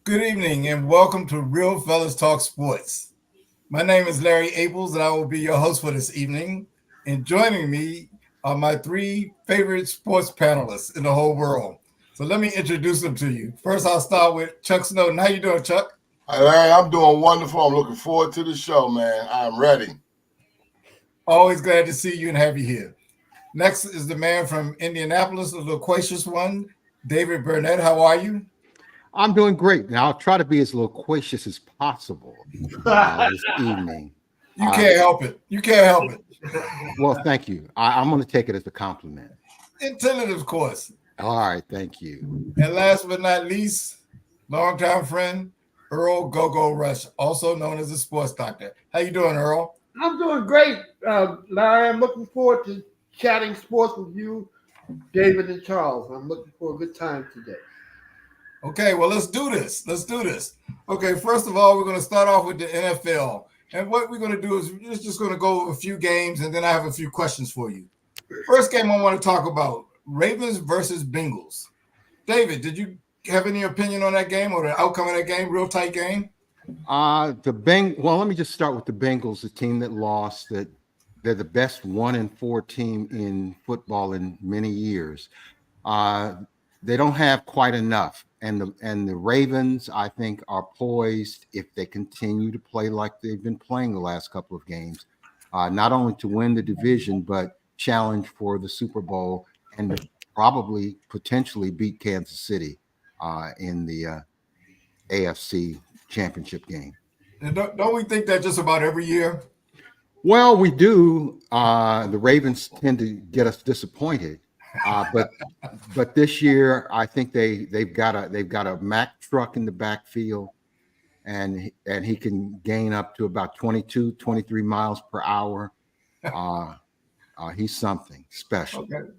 Good evening and welcome to Real Fellas Talk Sports. My name is Larry Abels and I will be your host for this evening. And joining me are my three favorite sports panelists in the whole world. So let me introduce them to you. First, I'll start with Chuck Snowden. How you doing, Chuck? Hi, Larry. I'm doing wonderful. I'm looking forward to the show, man. I'm ready. Always glad to see you and have you here. Next is the man from Indianapolis, the loquacious one, David Burnett. How are you? I'm doing great. Now, I'll try to be as loquacious as possible this evening. You can't help it. You can't help it. Well, thank you. I'm going to take it as a compliment. Intended, of course. All right, thank you. And last but not least, longtime friend, Earl Go-Go Rush, also known as the sports doctor. How you doing, Earl? I'm doing great, Larry. I'm looking forward to chatting sports with you, David and Charles. I'm looking for a good time today. Okay, well, let's do this. Okay, first of all, we're going to start off with the NFL. And what we're going to do is we're just going to go over a few games, and then I have a few questions for you. First game I want to talk about, Ravens versus Bengals. David, did you have any opinion on that game or the outcome of that game, real tight game? Well, let me just start with the Bengals, the team that lost, that they're the best 1-4 team in football in many years. They don't have quite enough. And the Ravens, I think, are poised if they continue to play like they've been playing the last couple of games, not only to win the division, but challenge for the Super Bowl and probably potentially beat Kansas City in the AFC championship game. And don't we think that just about every year? Well, we do. The Ravens tend to get us disappointed. But this year, I think they've got a Mack truck in the backfield, and he can gain up to about 22, 23 miles per hour. He's something special. Okay.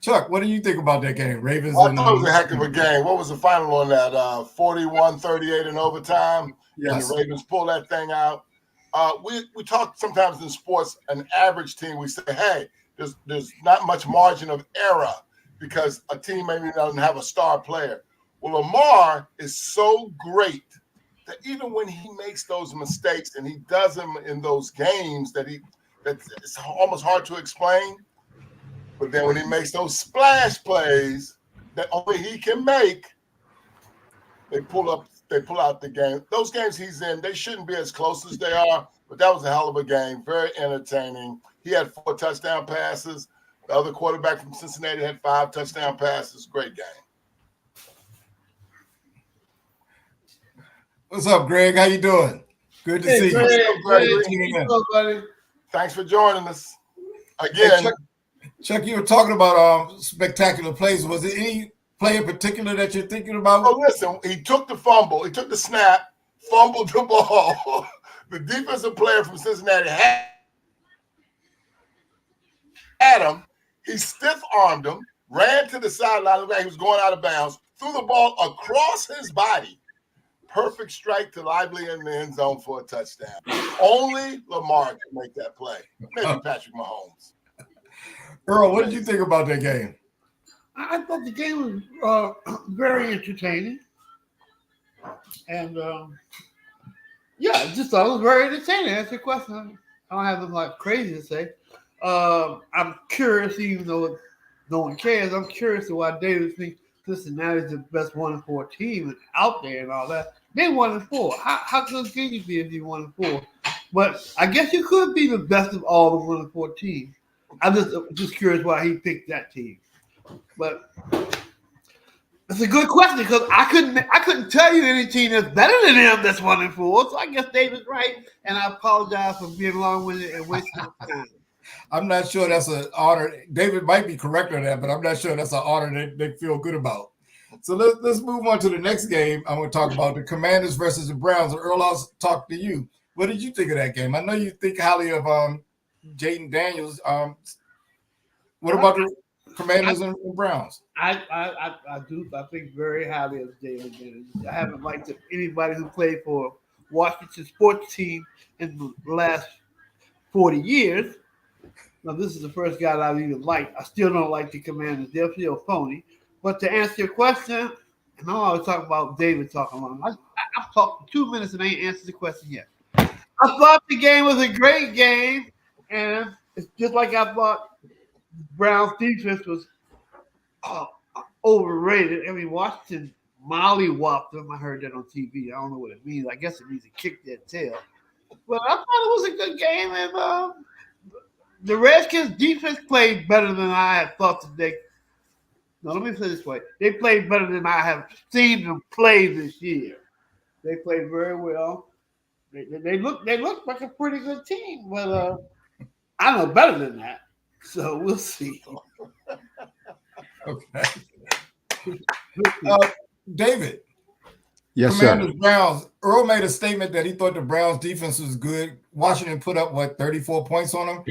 Chuck, what do you think about that game? Ravens. I thought it was a heck of a game. What was the final on that? 41-38 in overtime. Yes. And the Ravens pulled that thing out. We talk sometimes in sports, an average team, we say, hey, there's not much margin of error because a team maybe doesn't have a star player. Well, Lamar is so great that even when he makes those mistakes and he does them in those games that it's almost hard to explain. But then when he makes those splash plays that only he can make, they pull out the game. Those games he's in, they shouldn't be as close as they are, but that was a hell of a game. Very entertaining. He had 4 touchdown passes. The other quarterback from Cincinnati had 5 touchdown passes. Great game. What's up, Greg? How you doing? Good to see Greg, you. buddy. Thanks for joining us. Again. Hey, Chuck, you were talking about spectacular plays. Was there any play in particular that you're thinking about? Oh, listen, he took the fumble. He took the snap, fumbled the ball. The defensive player from Cincinnati had him. He stiff-armed him, ran to the sideline, looked like he was going out of bounds, threw the ball across his body. Perfect strike to Lively in the end zone for a touchdown. Only Lamar can make that play. Maybe Patrick Mahomes. Earl, what did you think about that game? I thought the game was very entertaining. And, just thought it was very entertaining. That's your question. I don't have nothing like crazy to say. I'm curious, even though no one cares, I'm curious to why David thinks Cincinnati is the best 1-4 team out there and all that. They 1-4. How good can you be if you 1-4? But I guess you could be the best of all the 1-4 teams. I'm just curious why he picked that team. But it's a good question because I couldn't tell you any team that's better than him that's 1-4. So I guess David's right, and I apologize for being long-winded and wasting time. I'm not sure that's an honor. David might be correct on that, but I'm not sure that's an honor that they feel good about. So let's move on to the next game. I'm going to talk about the Commanders versus the Browns. Earl, I'll talk to you. What did you think of that game? I know you think highly of Jaden Daniels. What about the Commanders and Browns? I do. I think very highly of Jaden Daniels. I haven't liked anybody who played for Washington sports team in the last 40 years. Now, this is the first guy I've even liked. I still don't like the Commanders. They're still phony. But to answer your question, And I'm always talking about David talking long. I've talked for 2 minutes and I ain't answered the question yet. I thought the game was a great game, and it's just like I thought Brown's defense was overrated. I mean, Washington mollywopped them. I heard that on TV. I don't know what it means. I guess it means it kicked their tail. But I thought it was a good game, and the Redskins defense played better than I had thought today. No, let me say this way. They played better than I have seen them play this year. They played very well. They look like a pretty good team, but I know better than that. So we'll see. Okay. David. Yes, Commanders, sir. Browns. Earl made a statement that he thought the Browns defense was good. Washington put up, 34 points on them?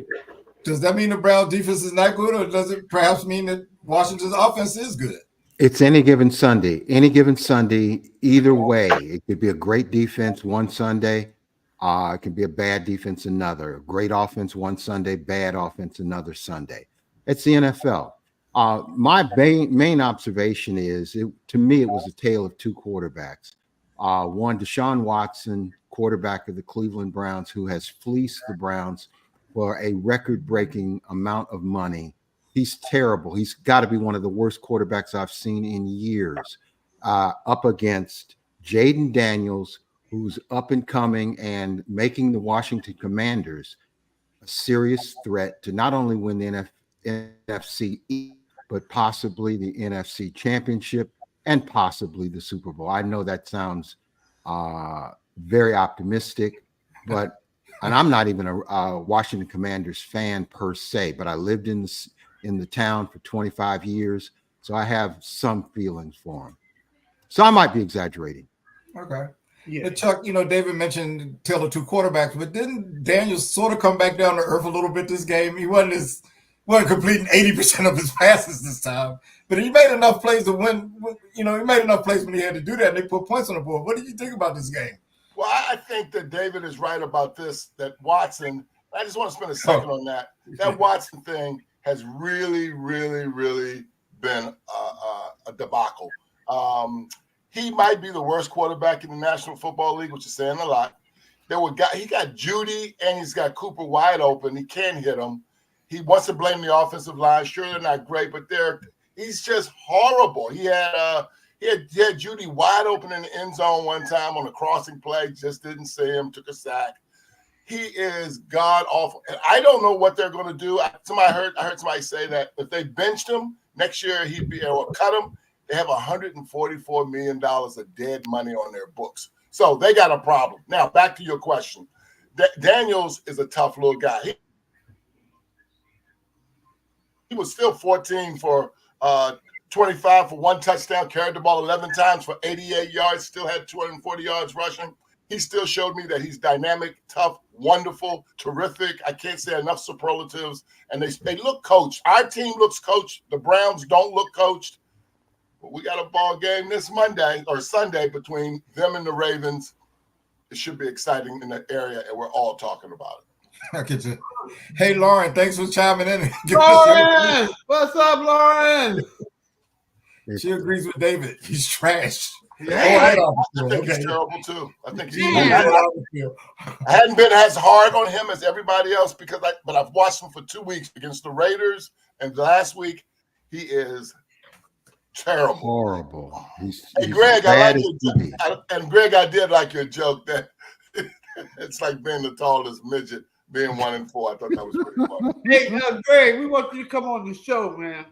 Does that mean the Browns defense is not good, or does it perhaps mean that Washington's offense is good? It's any given Sunday. Any given Sunday, either way. It could be a great defense one Sunday. It can be a bad defense another. Great offense one Sunday, bad offense another Sunday. It's the NFL. My main observation is, to me, it was a tale of two quarterbacks. One, Deshaun Watson, quarterback of the Cleveland Browns, who has fleeced the Browns for a record-breaking amount of money. He's terrible. He's got to be one of the worst quarterbacks I've seen in years. Up against Jaden Daniels, who's up and coming and making the Washington Commanders a serious threat to not only win the NFC East, but possibly the NFC Championship and possibly the Super Bowl. I know that sounds very optimistic, but and I'm not even a Washington Commanders fan per se, but I lived in the town for 25 years, so I have some feelings for him. So I might be exaggerating. Okay. Yeah. And Chuck, David mentioned tale of two quarterbacks, but didn't Daniels sort of come back down to earth a little bit this game? He wasn't completing 80% of his passes this time, but he made enough plays to win. He made enough plays when he had to do that, and they put points on the board. What did you think about this game? Well, I think that David is right about this, that Watson, I just want to spend a second on that. That Watson thing has really, really, really been a debacle. He might be the worst quarterback in the National Football League, which is saying a lot. He got Judy and he's got Cooper wide open. He can't hit him. He wants to blame the offensive line. Sure, they're not great, but he's just horrible. He had Judy wide open in the end zone one time on a crossing play, just didn't see him, took a sack. He is god awful. And I don't know what they're going to do. I heard somebody say that if they benched him next year, he'd be able to cut him. They have $144 million of dead money on their books. So they got a problem. Now, back to your question. Daniels is a tough little guy. He was still 14 for 25 for one touchdown, carried the ball 11 times for 88 yards, still had 240 yards rushing. He still showed me that he's dynamic, tough, wonderful, terrific. I can't say enough superlatives. And they look coached. Our team looks coached. The Browns don't look coached. But we got a ball game this Monday or Sunday between them and the Ravens. It should be exciting in that area, and we're all talking about it. I get you. Hey, Lauren, thanks for chiming in. Lauren, what's up, Lauren? She agrees with David. He's trash. Yeah, I think he's terrible too. I hadn't been as hard on him as everybody else but I've watched him for 2 weeks against the Raiders, and last week he is terrible, horrible. Hey, Greg, I like and Greg, I did like your joke that it's like being the tallest midget, being 1-4. I thought that was pretty funny. Hey, Greg, we want you to come on the show, man,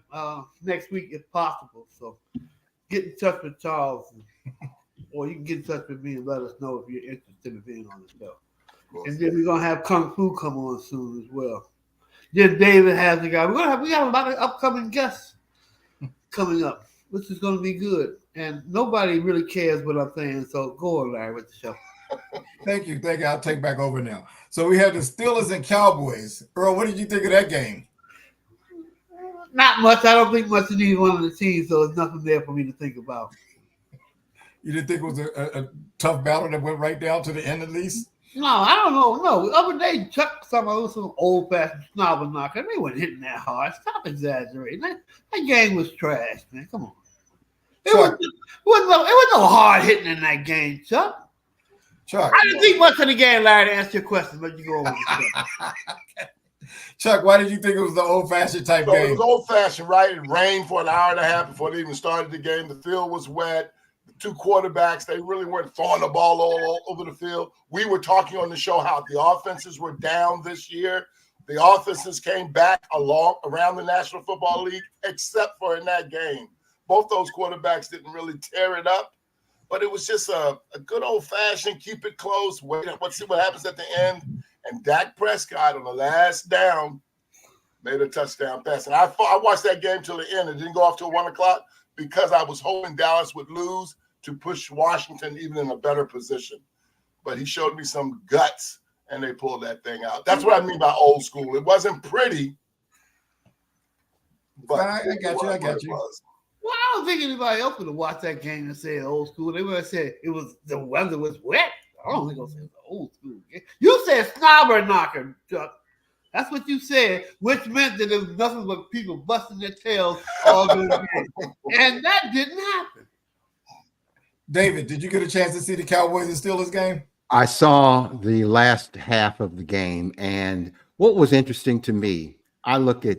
next week if possible. So get in touch with Charles, or you can get in touch with me and let us know if you're interested in being on the show. And then we're gonna have Kung Fu come on soon as well. Then David has the guy. We got a lot of upcoming guests coming up, which is gonna be good. And nobody really cares what I'm saying. So go on, Larry, with the show. Thank you. I'll take back over now. So we have the Steelers and Cowboys. Earl, what did you think of that game? Not much. I don't think much of either one of the teams, so there's nothing there for me to think about. You didn't think it was a tough battle that went right down to the end at least? No, I don't know. No, the other day, Chuck talking about some old-fashioned snobber knocker. They weren't hitting that hard. Stop exaggerating. That game was trash, man. Come on. was no hard hitting in that game, Chuck. Chuck. I didn't think much of the game, Larry, to answer your question, but you go over the Chuck, why did you think it was the old-fashioned type So game? it was old-fashioned, right? It rained for an hour and a half before they even started the game. The field was wet. The two quarterbacks, they really weren't throwing the ball all over the field. We were talking on the show how the offenses were down this year. The offenses came back around the National Football League, except for in that game. Both those quarterbacks didn't really tear it up, but it was just a good old-fashioned keep it close. Wait, let's see what happens at the end. And Dak Prescott on the last down made a touchdown pass. And I watched that game till the end. It didn't go off till 1 o'clock because I was hoping Dallas would lose to push Washington even in a better position. But he showed me some guts, and they pulled that thing out. That's what I mean by old school. It wasn't pretty, but I got you. Well, I don't think anybody else would have watched that game and said old school. They would have said the weather was wet. I don't think they'll say it was old school game. You said snobber knocker, Chuck. That's what you said, which meant that there was nothing but people busting their tails all day. And that didn't happen. David, did you get a chance to see the Cowboys and Steelers game? I saw the last half of the game, and what was interesting to me, I look at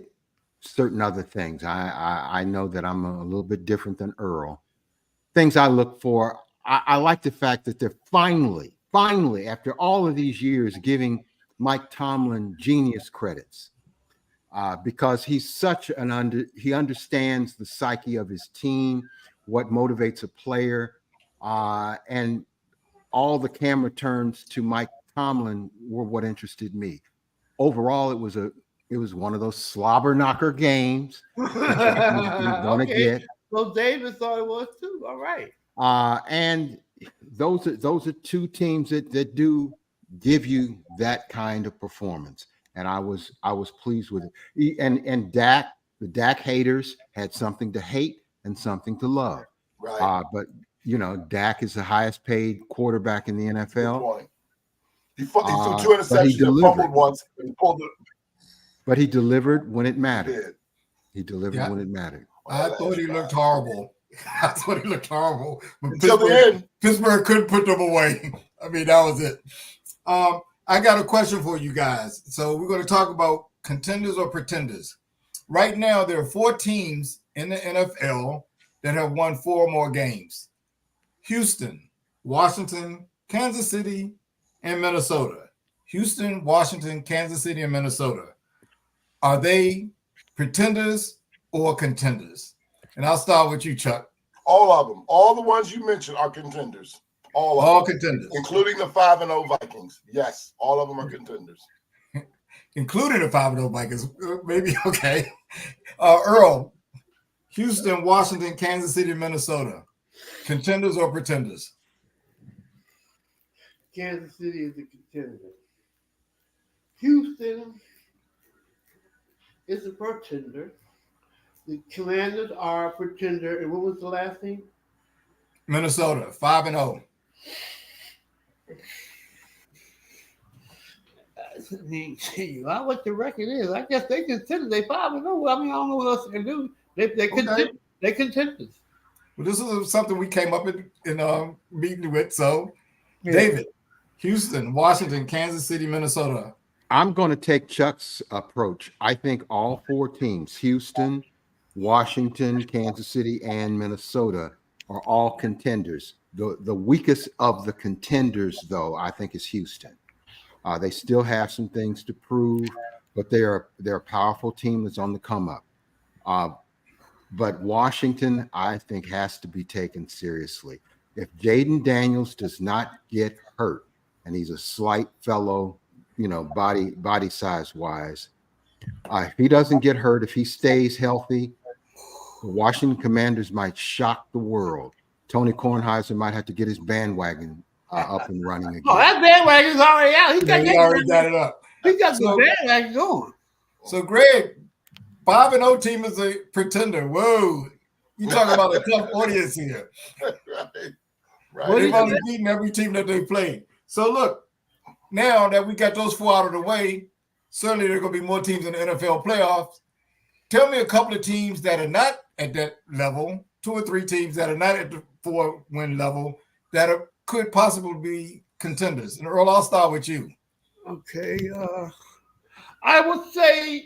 certain other things. I know that I'm a little bit different than Earl. Things I look for, I like the fact that they're finally, after all of these years, giving Mike Tomlin genius credits because he's such he understands the psyche of his team, what motivates a player, and all the camera turns to Mike Tomlin were what interested me. Overall, it was one of those slobber knocker games that you're gonna get. So David thought it was too. All right. And those are two teams that do give you that kind of performance, and I was pleased with it. And Dak, the Dak haters had something to hate and something to love. Right. But you know, Dak is the highest paid quarterback in the NFL. He threw 2 interceptions and fumbled once. And he pulled it. But he delivered when it mattered. He delivered when it mattered. I thought he looked horrible. But Until the end. Pittsburgh couldn't put them away. I mean, that was it. I got a question for you guys. So we're going to talk about contenders or pretenders. Right now, there are 4 teams in the NFL that have won 4 or more games. Houston, Washington, Kansas City, and Minnesota. Houston, Washington, Kansas City, and Minnesota. Are they pretenders or contenders? And I'll start with you, Chuck. All of them. All the ones you mentioned are contenders. All contenders. Including the 5-0 Vikings. Yes, all of them are contenders. Including the 5-0 Vikings. Maybe, okay. Earl, Houston, Washington, Kansas City, Minnesota. Contenders or pretenders? Kansas City is a contender. Houston is a pretender. The Commanders are a pretender. And what was the last thing? Minnesota, 5-0. What the record is. I guess they contender. They 5-0. I mean, I don't know what else they can do. They contenders. Well, this is something we came up in meeting with. So, yeah. David, Houston, Washington, Kansas City, Minnesota. I'm going to take Chuck's approach. I think all 4 teams, Houston, Washington, Kansas City, and Minnesota, are all contenders. The weakest of the contenders, though, I think is Houston. They still have some things to prove, but they're a powerful team that's on the come up. But Washington, I think, has to be taken seriously. If Jaden Daniels does not get hurt, and he's a slight fellow, you know, body size wise, if he doesn't get hurt, if he stays healthy, the Washington Commanders might shock the world. Tony Kornheiser might have to get his bandwagon up and running again. Oh, that bandwagon's already out. He already got it up. He got the bandwagon going. So, Greg, 5-0 team is a pretender. Whoa. You talking about a tough audience here. Right. They've only beaten every team that they played. So, look, now that we got those 4 out of the way, certainly there are going to be more teams in the NFL playoffs. Tell me a couple of teams that are not at that level, 2 or 3 teams that are not at the 4-win level that could possibly be contenders? And Earl, I'll start with you. Okay. I would say,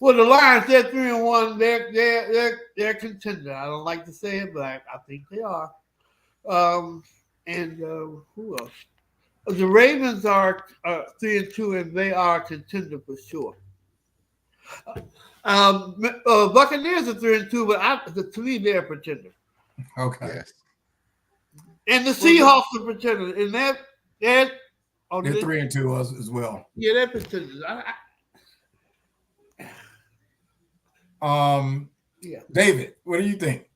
well, the Lions, they're 3-1. They're contender. I don't like to say it, but I think they are. And who else? The Ravens are 3-2, and they are a contender for sure. Buccaneers are 3-2, but to me, they're a pretender. Okay. Yes. And the Seahawks are pretenders, and they're They're 3-2 as well. Yeah, they're pretenders. Yeah. David, what do you think?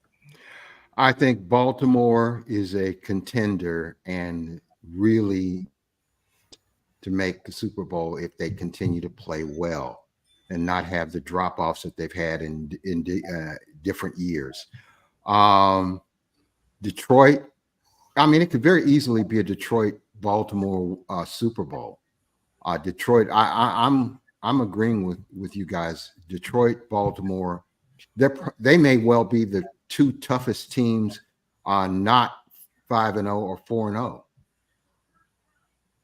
I think Baltimore is a contender and really to make the Super Bowl if they continue to play well and not have the drop-offs that they've had in different years. Detroit, I mean, it could very easily be a Detroit-Baltimore Super Bowl. Detroit, I'm agreeing with you guys. Detroit, Baltimore, they may well be the two toughest teams, not 5-0 or 4-0.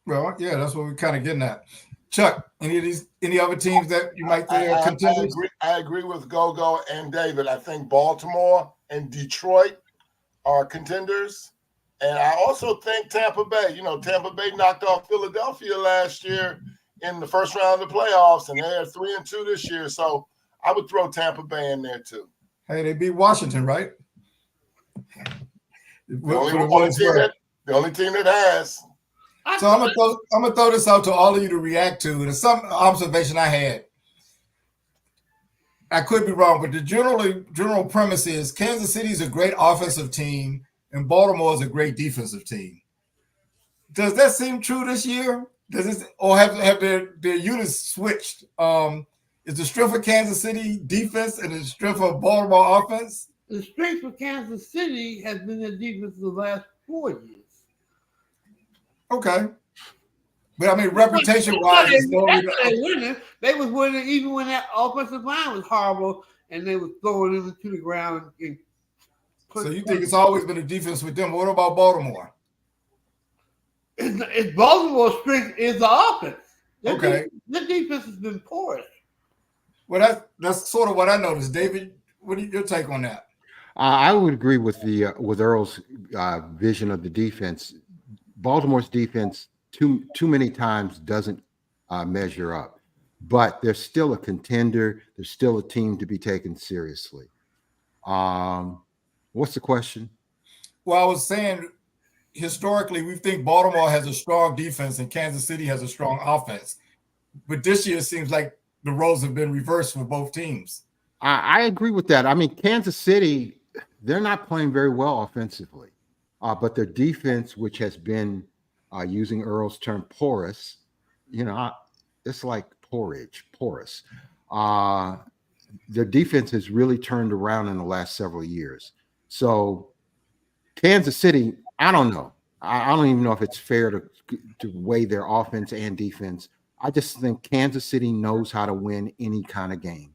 Well, yeah, that's what we're kind of getting at. Chuck, any other teams that you might think are contenders? I agree with Gogo and David. I think Baltimore and Detroit are contenders. And I also think Tampa Bay. Tampa Bay knocked off Philadelphia last year in the first round of the playoffs, and they're 3-2 this year. So I would throw Tampa Bay in there too. Hey, they beat Washington, right? The only team that has. So I'm gonna throw this out to all of you to react to. There's some observation I had. I could be wrong, but the general premise is Kansas City is a great offensive team and Baltimore is a great defensive team. Does that seem true this year? Or have their units switched? Is the strength of Kansas City defense and the strength of Baltimore offense? The strength of Kansas City has been their defense the last 4 years. Okay. But I mean, reputation-wise, they was winning even when that offensive line was horrible and they was throwing them to the ground. So you think it's always been a defense with them? What about Baltimore? It's Baltimore's strength is the offense. Okay. The defense has been porous. Well, that's sort of what I noticed. David, what is your take on that? I would agree with Earl's vision of the defense. Baltimore's defense too many times doesn't measure up, but they're still a contender. They're still a team to be taken seriously. What's the question? Well, I was saying historically, we think Baltimore has a strong defense and Kansas City has a strong offense. But this year, it seems like the roles have been reversed for both teams. I agree with that. I mean, Kansas City, they're not playing very well offensively, but their defense, which has been, using Earl's term, porous, it's like porous. Their defense has really turned around in the last several years. So Kansas City, I don't know. I don't even know if it's fair to weigh their offense and defense. I just think Kansas City knows how to win any kind of game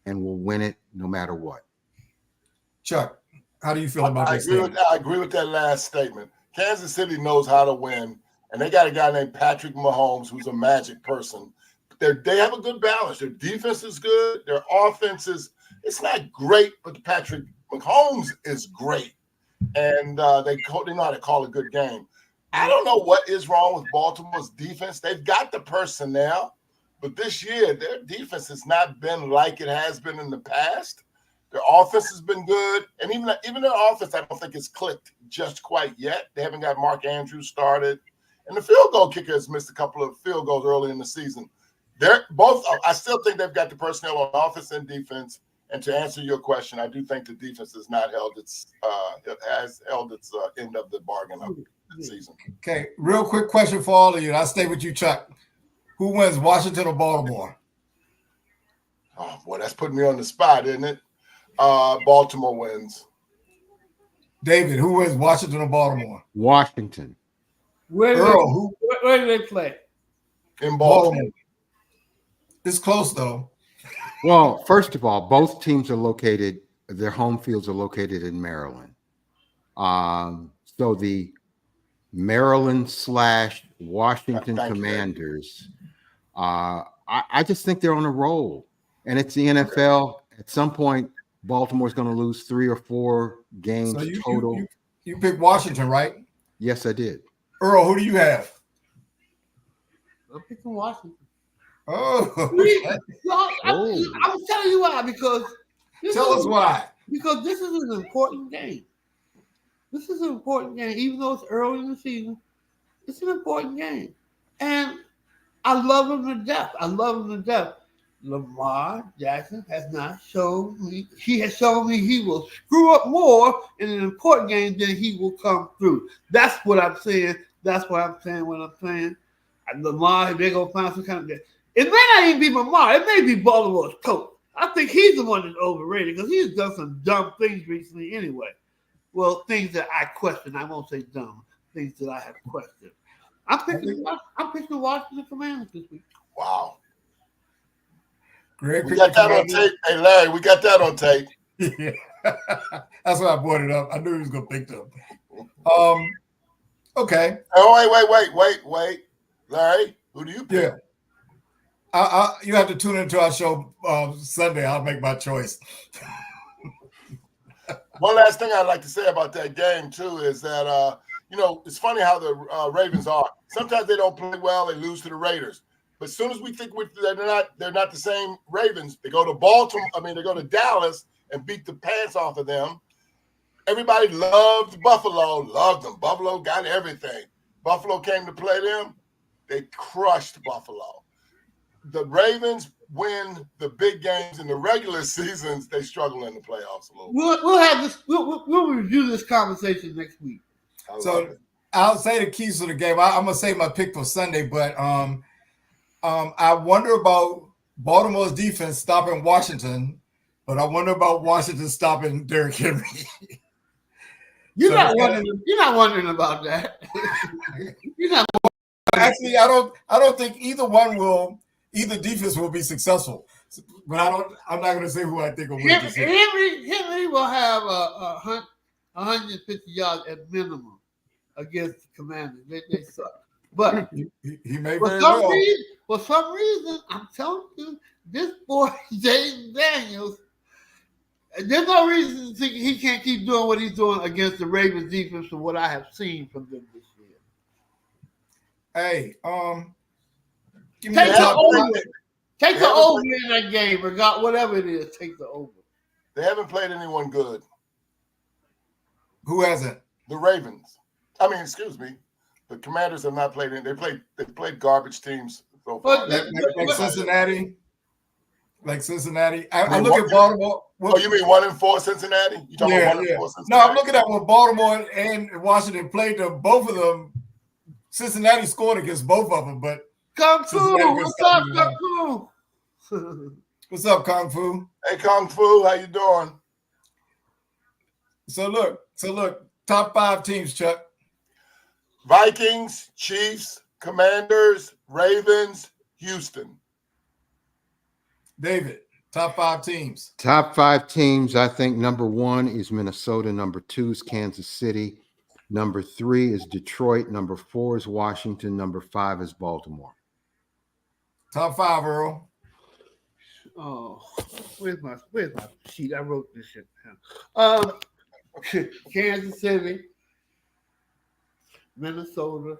and will win it no matter what. Chuck, how do you feel about this? I agree with that last statement. Kansas City knows how to win, and they got a guy named Patrick Mahomes who's a magic person. They have a good balance. Their defense is good. Their offense it's not great, but Patrick Mahomes is great. And they know how to call a good game. I don't know what is wrong with Baltimore's defense. They've got the personnel, but this year their defense has not been like it has been in the past. Their offense has been good, and even their offense, I don't think it's clicked just quite yet. They haven't got Mark Andrews started, and the field goal kicker has missed a couple of field goals early in the season. I still think they've got the personnel on offense and defense. And to answer your question, I do think the defense has not held its end of the bargain of the season. Okay, real quick question for all of you, and I'll stay with you, Chuck. Who wins, Washington or Baltimore? Oh boy, that's putting me on the spot, isn't it? Baltimore wins. David, who wins, Washington or Baltimore? Washington. Where do they play? In Baltimore. It's close though. Well, first of all, both teams are their home fields are located in Maryland. So the Maryland/Washington Thank you, Commanders, I just think they're on a roll. And it's the NFL. At some point, Baltimore's going to lose 3 or 4 games So total. you picked Washington, right? Yes, I did. Earl, who do you have? I'm picking Washington. Oh, okay. I'm telling you why, because Tell us why. Because this is an important game. This is an important game, even though it's early in the season. It's an important game, and I love him to death. Lamar Jackson has not shown me. He has shown me he will screw up more in an important game than he will come through. That's what I'm saying. That's what I'm saying when I'm saying Lamar, they're going to find some kind of game. It may not even be Lamar. It may be Baltimore's coach. I think he's the one that's overrated because he's done some dumb things recently anyway. Well, things that I question. I won't say dumb. Things that I have questioned. I'm picking the Washington Commanders this week. Wow. Greg, we got that on tape. Hey, Larry, we got that on tape. Yeah. That's why I brought it up. I knew he was going to pick them. Okay. Oh, wait. Larry, who do you pick? Yeah. You have to tune into our show Sunday. I'll make my choice. One last thing I'd like to say about that game, too, is that, it's funny how the Ravens are. Sometimes they don't play well. They lose to the Raiders. But as soon as we think they're not the same Ravens, they go to they go to Dallas and beat the pants off of them. Everybody loved Buffalo, loved them. Buffalo got everything. Buffalo came to play them. They crushed Buffalo. The Ravens win the big games in the regular seasons. They struggle in the playoffs a little. We'll have this. We'll review this conversation next week. So I'll say the keys to the game. I'm gonna say my pick for Sunday, but I wonder about Baltimore's defense stopping Washington, but I wonder about Washington stopping Derrick Henry. You're not wondering about that. You're not. Actually, I don't think either defense will be successful. But I'm not going to say who I think will win. Henry will have 150 yards at minimum against the Commanders. They suck. But he may very well. For some reason, I'm telling you, this boy Jaden Daniels. There's no reason to think he can't keep doing what he's doing against the Ravens defense from what I have seen from them this year. Hey, give me take the over. Take the over in that game, whatever it is. Take the over. They haven't played anyone good. Who hasn't? The Ravens. Excuse me. The Commanders have not played. They played garbage teams so far. Like Cincinnati. Like Cincinnati. I look at Baltimore. You mean 1-4 Cincinnati? You talking about 1-4 Cincinnati? No, I'm looking at what Baltimore and Washington played them. Both of them. Cincinnati scored against both of them, but Kung Fu, what's up, Kung Fu? What's up, Kung Fu? Hey, Kung Fu, how you doing? So look, top 5 teams, Chuck. Vikings, Chiefs, Commanders, Ravens, Houston. David, top 5 teams. Top 5 teams, I think number 1 is Minnesota. Number 2 is Kansas City. Number 3 is Detroit. Number 4 is Washington. Number 5 is Baltimore. Top 5, Earl. Oh, where's my sheet? I wrote this shit down. Kansas City, Minnesota,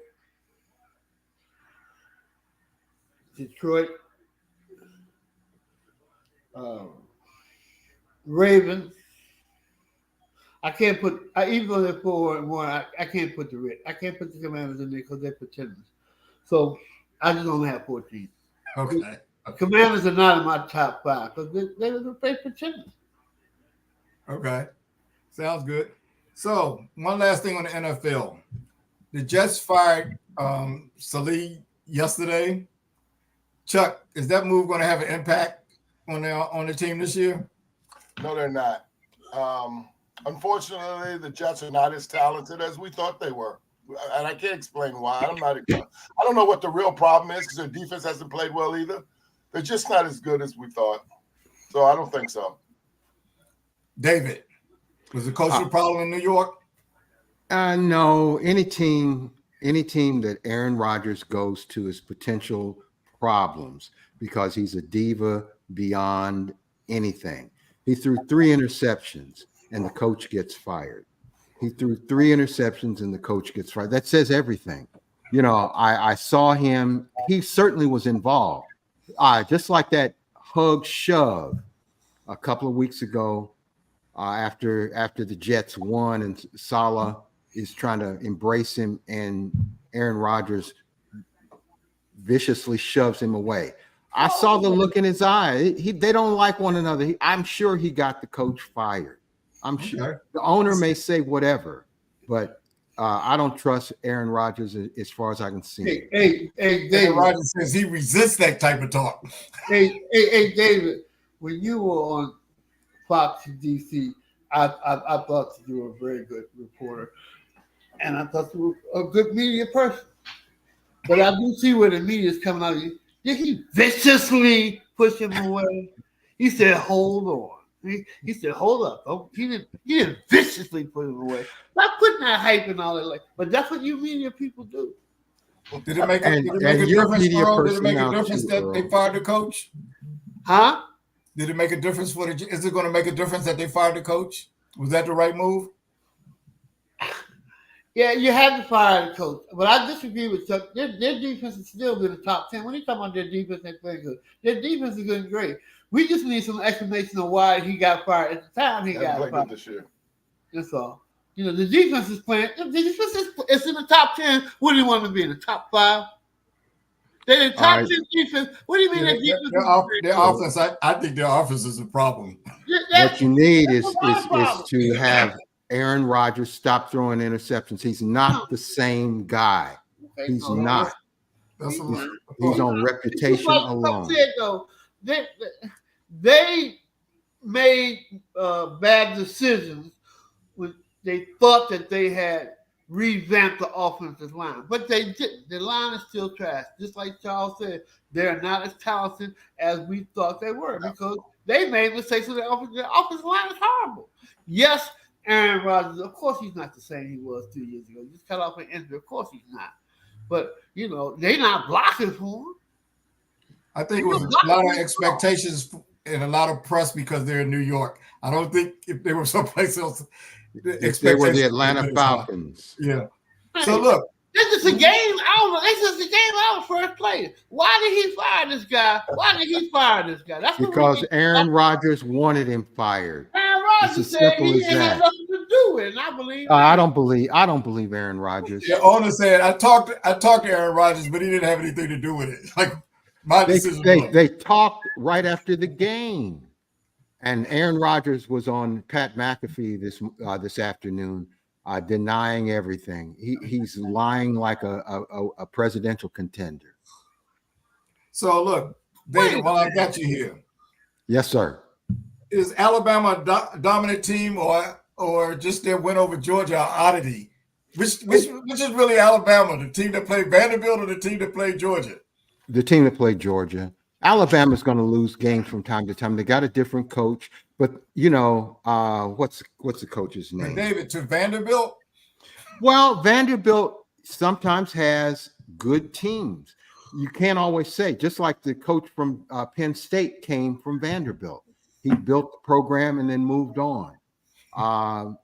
Detroit, Ravens. I can't put. Even though they're 4-1, I can't put the Commanders in there because they're pretenders. So I just only have 14. Okay. Commanders are not in my top 5 because they're pretenders. Okay, sounds good. So one last thing on the NFL: the Jets fired Saleh yesterday. Chuck, is that move going to have an impact on the team this year? No, they're not. Unfortunately, the Jets are not as talented as we thought they were, and I can't explain why. I don't know what the real problem is because their defense hasn't played well either. They're just not as good as we thought, so I don't think so. David, was the cultural problem in New York? No, any team that Aaron Rodgers goes to is potential problems because he's a diva beyond anything. He threw 3 interceptions and the coach gets fired. He threw 3 interceptions and the coach gets fired. That says everything. I saw him. He certainly was involved. Just like that hug shove a couple of weeks ago after the Jets won and Salah is trying to embrace him and Aaron Rodgers viciously shoves him away. I saw the look in his eye. They don't like one another. I'm sure he got the coach fired. I'm sure the owner may say whatever, but I don't trust Aaron Rodgers as far as I can see. Hey, Aaron David. Rodgers says he resists that type of talk. Hey, David. When you were on Fox DC, I thought you were a very good reporter, and I thought you were a good media person. But I do see where the media is coming out of you. Did he viciously push him away? He said, "Hold on." He said, "Hold up." Oh, he didn't viciously put him away. Not putting that hype and all that. But that's what you media people do. Did it make a difference, Earl? Did it make a difference that they fired the coach? Huh? Did it make a difference for the? Is it going to make a difference that they fired the coach? Was that the right move? Yeah, you had to fire the coach, but I disagree with Chuck. Their defense is still in the top 10. When you talk about their defense, they're very good. Their defense is good and great. We just need some explanation of why he got fired at the time he got fired. This year. That's all. The defense is playing. The defense is in the top 10. What do you want to be in the top 5? They're in the top 10 defense. What do you mean their offense? I think their offense is a problem. What you need is to have Aaron Rodgers stop throwing interceptions. He's not the same guy. He's not. He's on reputation alone. Said, though, they made bad decisions when they thought that they had revamped the offensive line, but they didn't. The line is still trash. Just like Charles said, they're not as talented as we thought they were because they made mistakes with the offensive line is horrible. Yes, Aaron Rodgers, of course, he's not the same he was 2 years ago. Just cut off an injury. Of course, he's not. But, they're not blocking for him. I think it was a lot of expectations and a lot of press because they're in New York. I don't think if they were someplace else, if they were the Atlanta Falcons. Yeah. So, look. This is a game. I don't know. This is the game out first play. Why did he fire this guy? That's because Aaron Rodgers wanted him fired. Aaron Rodgers said he didn't have nothing to do with it. And I believe. I don't believe Aaron Rodgers. The owner said I talked to Aaron Rodgers, but he didn't have anything to do with it. Like my decision. They talked right after the game, and Aaron Rodgers was on Pat McAfee this afternoon. Denying everything. He's lying like a presidential contender. So look, David, while I got you here. Yes, sir. Is Alabama a dominant team or just their win over Georgia an oddity? Which is really Alabama, the team that played Vanderbilt or the team that played Georgia? The team that played Georgia. Alabama's going to lose games from time to time. They got a different coach, but what's the coach's name? David, to Vanderbilt? Well, Vanderbilt sometimes has good teams. You can't always say, just like the coach from Penn State came from Vanderbilt. He built the program and then moved on. Kalen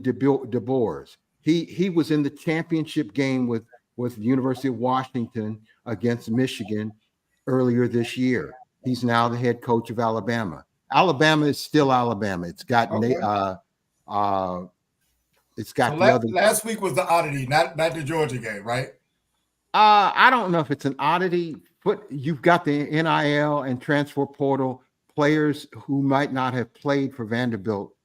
DeBoers, he was in the championship game with the University of Washington against Michigan earlier this year. He's now the head coach of Alabama. Alabama is still Alabama. It's got last week was the oddity, not the Georgia game, right? I don't know if it's an oddity, but you've got the NIL and transfer portal. Players who might not have played for Vanderbilt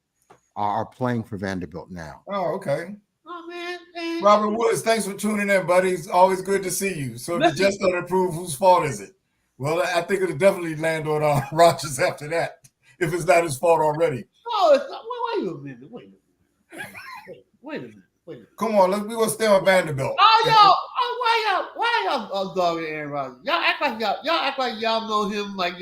are playing for Vanderbilt now. Oh, okay. Oh, man. Robert Woods, thanks for tuning in, buddy. It's always good to see you. So the Jets don't approve, whose fault is it? Well, I think it'll definitely land on Rodgers after that, if it's not his fault already. Oh, it's not. Wait a minute. Wait a minute. Come on, we're going to stay on Vanderbilt. Why y'all dogging Aaron Rodgers? Y'all act like y'all know him like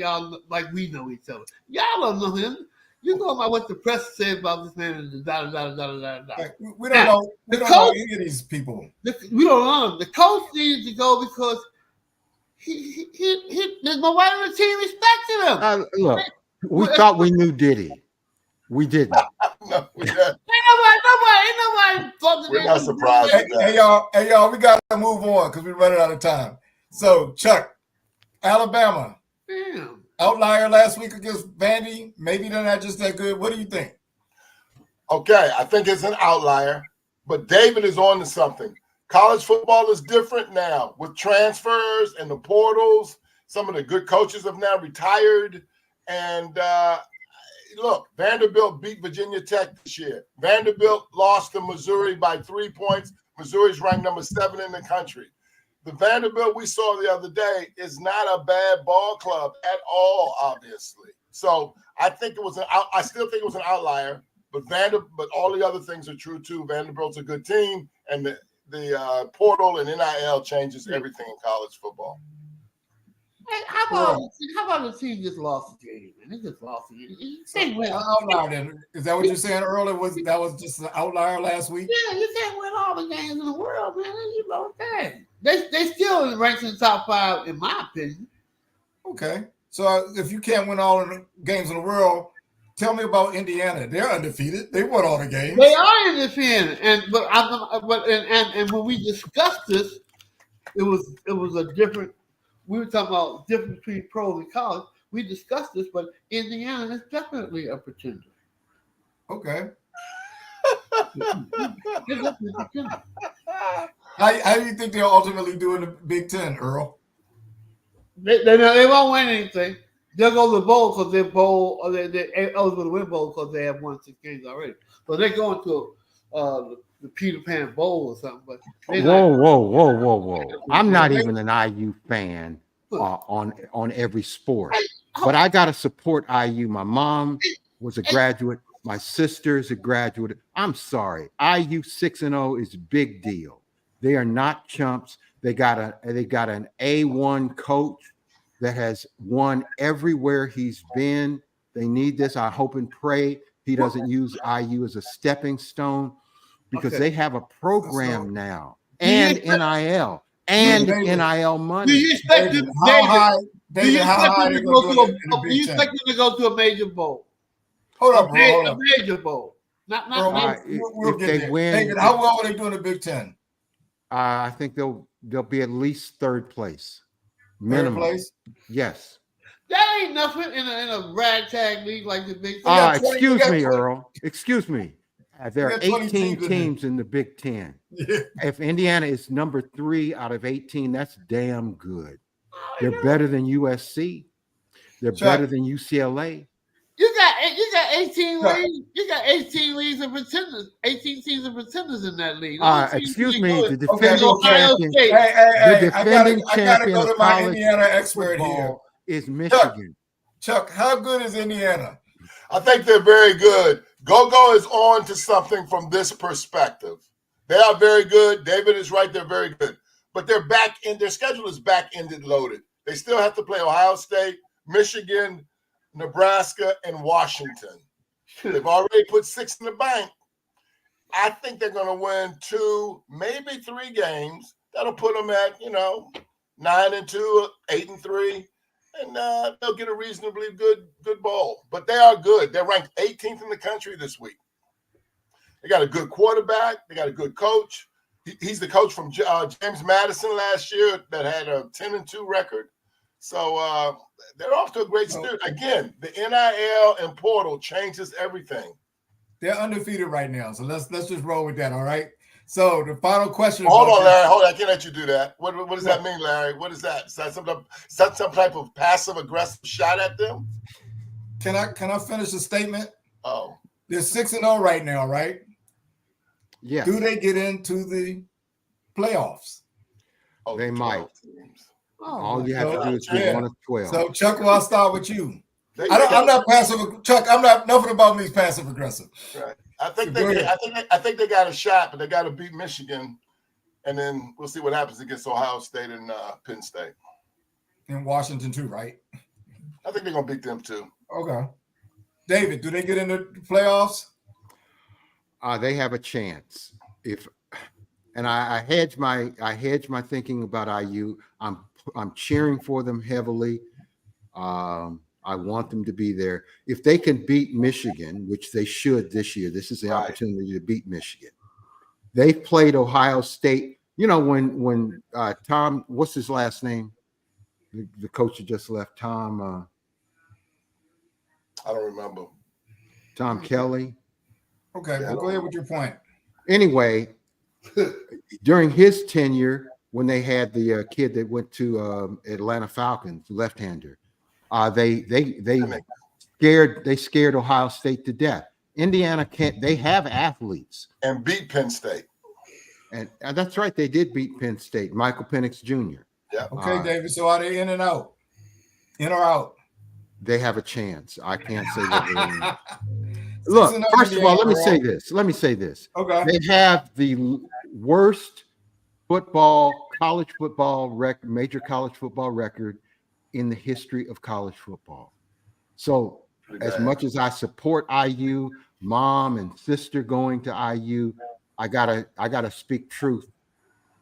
we know each other. Y'all don't know him. You know about what the press said about this man and da da da da da da. Like, we don't know. We the don't know coach- any of these people. We don't know him. The coach needed to go because there's nobody on the team respected him. Look, we thought we knew Diddy. We didn't. No, we didn't. Ain't nobody fucking. We're not surprised. Hey, y'all, we gotta move on because we're running out of time. So, Chuck, Alabama Damn. outlier last week against Vandy. Maybe they're not just that good. What do you think? Okay, I think it's an outlier, but David is on to something. College football is different now with transfers and the portals. Some of the good coaches have now retired. And look, Vanderbilt beat Virginia Tech this year. Vanderbilt lost to Missouri by 3 points. Missouri's ranked number 7 in the country. The Vanderbilt we saw the other day is not a bad ball club at all, obviously. So I think it was I still think it was an outlier, but all the other things are true too. Vanderbilt's a good team, and the portal and NIL changes everything in college football. Hey, how about the team just lost the game, man? They just lost the game. They win. Outlier then. Is that what you're saying earlier? That was just an outlier last week? Yeah, you can't win all the games in the world, man. You know that. They still ranked in the top 5, in my opinion. Okay. So if you can't win all the games in the world, tell me about Indiana. They're undefeated. They won all the games. They are independent, and when we discussed this, it was a different. We were talking about difference between pros and college. We discussed this, but Indiana is definitely a pretender. Okay. They're definitely a pretender. How do you think they'll ultimately do in the Big Ten, Earl? They won't win anything. They'll go to the bowl because they're eligible to win bowl because they have won 6 games already. So they're going to the Peter Pan Bowl or something. But Whoa. I'm not even an IU fan on every sport. But I got to support IU. My mom was a graduate. My sister's a graduate. I'm sorry. IU 6-0 is a big deal. They are not chumps. They got an A1 coach that has won everywhere he's been. They need this. I hope and pray he doesn't use IU as a stepping stone because they have a program now and NIL and NIL money. Do you expect them to go to a major bowl? Hold up, bro. A major bowl. We'll get there. David, how well will they do in the Big Ten? I think they'll be at least 3rd place. Minimum. 3rd place? Yes. That ain't nothing in a ragtag league like the Big Ten. Excuse me, Earl. Excuse me. There are 18 teams in the Big Ten. Yeah. If Indiana is number 3 out of 18, that's damn good. They're better than USC. They're better than UCLA. You got 18 leagues. You got 18 leagues of pretenders. 18 teams of pretenders in that league. Excuse me, the defending champion. I gotta go to my Indiana expert here. Is Michigan. Chuck, how good is Indiana? I think they're very good. Go is on to something from this perspective. They are very good. David is right. They're very good. But their schedule is back-ended loaded. They still have to play Ohio State, Michigan, Nebraska, and Washington. They've already put 6 in the bank. I think they're going to win 2, maybe 3 games. That'll put them at, 9-2, 8-3. And they'll get a reasonably good bowl. But they are good. They're ranked 18th in the country this week. They got a good quarterback. They got a good coach. He's the coach from James Madison last year that had a 10-2 record. So they're off to a great start. Again, the NIL and portal changes everything. They're undefeated right now. So let's just roll with that, all right? So the final question. Hold on, Larry. Hold on. I can't let you do that. What does that mean, Larry? What is that? Is that some type of passive aggressive shot at them? Can I finish the statement? Oh, they're 6-0 right now, right? Yeah. Do they get into the playoffs? Oh, they might. All you have to do is get 1 of 12. So Chuck, well, I'll start with you. I'm not passive, Chuck. I'm not. Nothing about me is passive aggressive. Right. I think they got a shot, but they got to beat Michigan, and then we'll see what happens against Ohio State and Penn State. And Washington too, right? I think they're gonna beat them too. Okay. David, do they get into the playoffs? They have a chance. I hedge my thinking about IU. I'm cheering for them heavily. I want them to be there. If they can beat Michigan, which they should this year, this is the opportunity to beat Michigan. They've played Ohio State. You know, when Tom, what's his last name? The coach who just left, Tom. I don't remember. Tom Kelly. Okay, well, go ahead with your point. Anyway, during his tenure, when they had the kid that went to Atlanta Falcons, left-hander, they scared Ohio State to death. Indiana can't. They have athletes and beat Penn State. And that's right. They did beat Penn State. Michael Penix Jr. Yeah. Okay, David. So are they in and out? In or out? They have a chance. I can't say that. Look, first of all, let me say this. Okay. They have the worst college football record, major college football record in the history of college football. So as much as I support IU, mom and sister going to IU, I gotta speak truth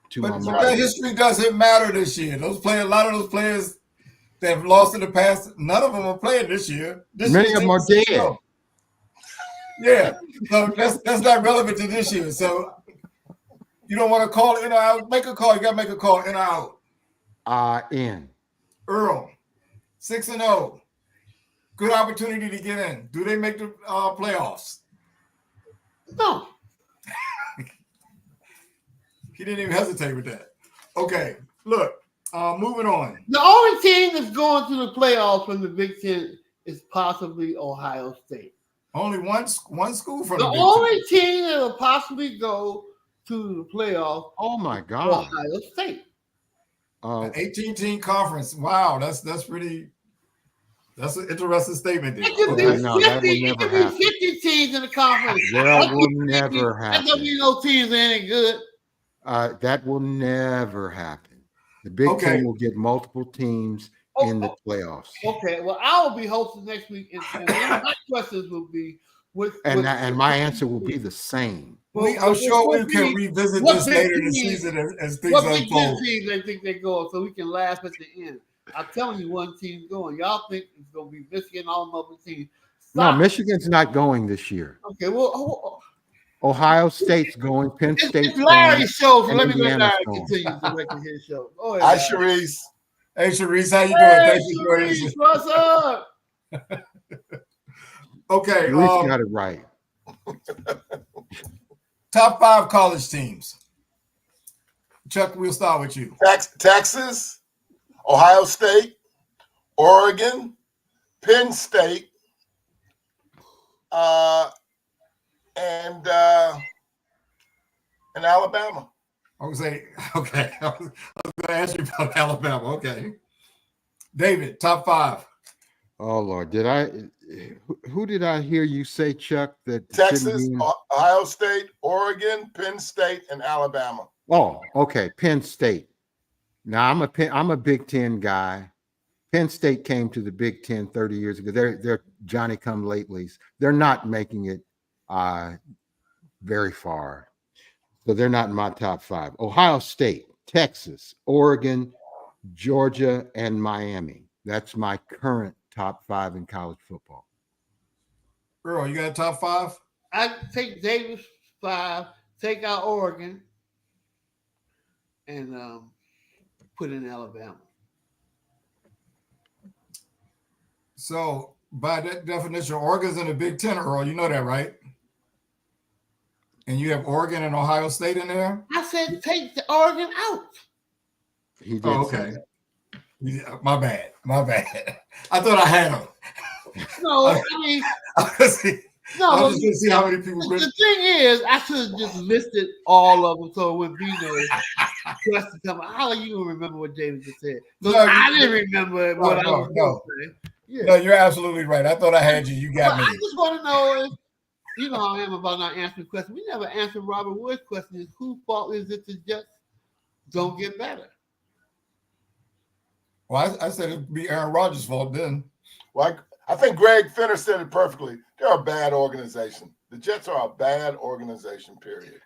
to my mom. That history doesn't matter this year. A lot of those players that have lost in the past, none of them are playing this year. Many of them are dead. Yeah, so that's not relevant to this year. So you don't want to call in or out. Make a call. You got to make a call in or out. In. Earl, 6-0. Good opportunity to get in. Do they make the playoffs? No. He didn't even hesitate with that. Okay, look, moving on. The only team that's going to the playoffs from the Big Ten is possibly Ohio State. Only one school from the only team that will possibly go to the playoffs. Oh my God! Ohio State. An 18-team conference. Wow, that's pretty. That's an interesting statement. There. It could be 50 teams in the conference. That will never happen. That mean no teams ain't good. That will never happen. The Big Ten will get multiple teams in the playoffs. Okay, well, I will be hosting next week, and my questions will be and my answer will be the same. I'm sure we can revisit this later in the season as things unfold. What Big Ten teams they think they go, so we can laugh at the end. I'm telling you, one team's going. Y'all think it's going to be Michigan, all them other teams. No, Michigan's not going this year. Okay, well, Ohio State's going. Penn State's it's Larry's show, so let me let Larry going. continue directing his show. Hi, Sharice. Hey, Sharice, how you doing? Thank you for this. What's up? Okay. At least got it right. Top 5 college teams. Chuck, we'll start with you. Texas, Ohio State, Oregon, Penn State, and Alabama. I was saying, okay. I was going to ask you about Alabama. Okay. David, top 5. Oh, Lord. Who did I hear you say, Chuck? That Texas, Ohio State, Oregon, Penn State, and Alabama. Oh, okay. Penn State. Now, I'm a Big Ten guy. Penn State came to the Big Ten 30 years ago. They're Johnny-come-latelys. They're not making it very far. So they're not in my top 5. Ohio State, Texas, Oregon, Georgia, and Miami. That's my current top 5 in college football. Earl, you got a top 5? I take Davis 5, take out Oregon, and put in Alabama. So by that definition, Oregon's in the Big Ten, Earl. You know that, right? And you have Oregon and Ohio State in there? I said take the Oregon out. He did. Okay. Yeah, my bad. I thought I had them. No, I mean, I was just going to see how many people. The thing is, I should have just listed all of them so it wouldn't be no question come. How do you remember what David just said? I didn't remember what I was going to say. Yeah. No, you're absolutely right. I thought I had you. You got me. I just want to know if, you know how I am about not answering questions. We never answered Robert Wood's question: is whose fault is it to just don't get better? Well, I said it'd be Aaron Rodgers' fault then. Well, I think Greg Finner said it perfectly. They're a bad organization. The Jets are a bad organization, period.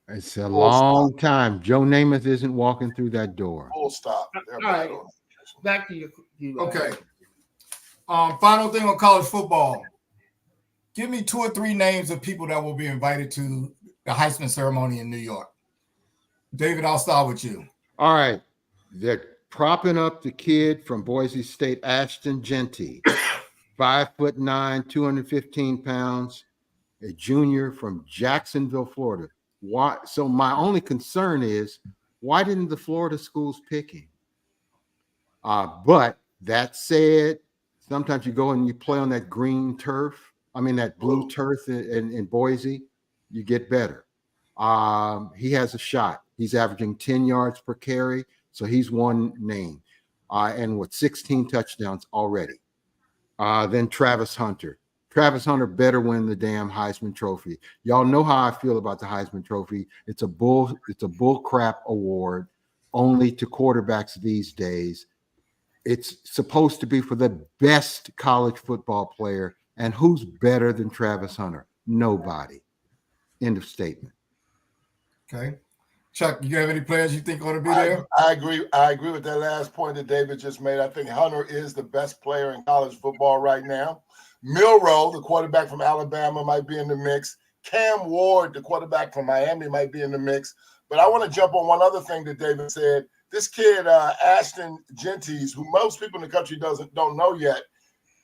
It's a Full long time. Joe Namath isn't walking through that door. Full stop. They're a All bad right. organization. Back to you. Okay. Final thing on college football. Give me 2 or 3 names of people that will be invited to the Heisman ceremony in New York. David, I'll start with you. All right. They're propping up the kid from Boise State, Ashton Genty, 5'9", 215 pounds, a junior from Jacksonville, Florida. Why? So my only concern is, why didn't the Florida schools pick him? But that said, sometimes you go and you play on that green turf. I mean, that blue turf in Boise, you get better. He has a shot. He's averaging 10 yards per carry, so he's one name. And with 16 touchdowns already. Then Travis Hunter. Travis Hunter better win the damn Heisman Trophy. Y'all know how I feel about the Heisman Trophy. It's a bull crap award only to quarterbacks these days. It's supposed to be for the best college football player. And who's better than Travis Hunter? Nobody. End of statement. Okay. Chuck, you have any players you think ought to be there? I agree with that last point that David just made. I think Hunter is the best player in college football right now. Milroe, the quarterback from Alabama, might be in the mix. Cam Ward, the quarterback from Miami, might be in the mix. But I want to jump on one other thing that David said. This kid, Ashton Genty, who most people in the country don't know yet,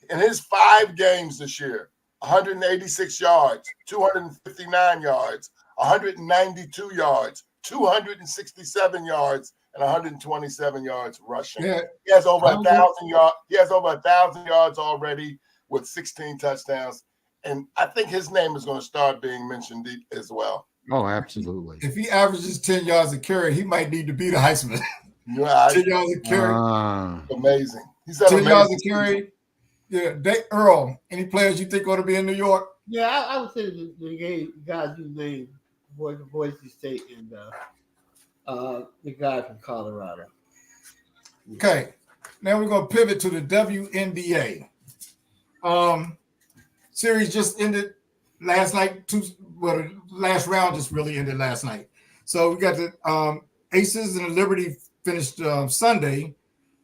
in his 5 games this year, 186 yards, 259 yards, 192 yards, 267 yards, and 127 yards rushing. Yeah. He has over 1,000 yards. He has over 1,000 yards already with 16 touchdowns. And I think his name is going to start being mentioned as well. Oh, absolutely. If he averages 10 yards a carry, he might need to be the Heisman. Yeah, 10 yards a carry. Amazing. He's 10 yards a carry. Yeah. Earl, any players you think ought to be in New York? Yeah, I would say the guys you named, Boise State and the guy from Colorado. Okay. Now we're going to pivot to the WNBA. Series just ended last night. The last round just really ended last night. So we got the Aces and the Liberty finished Sunday.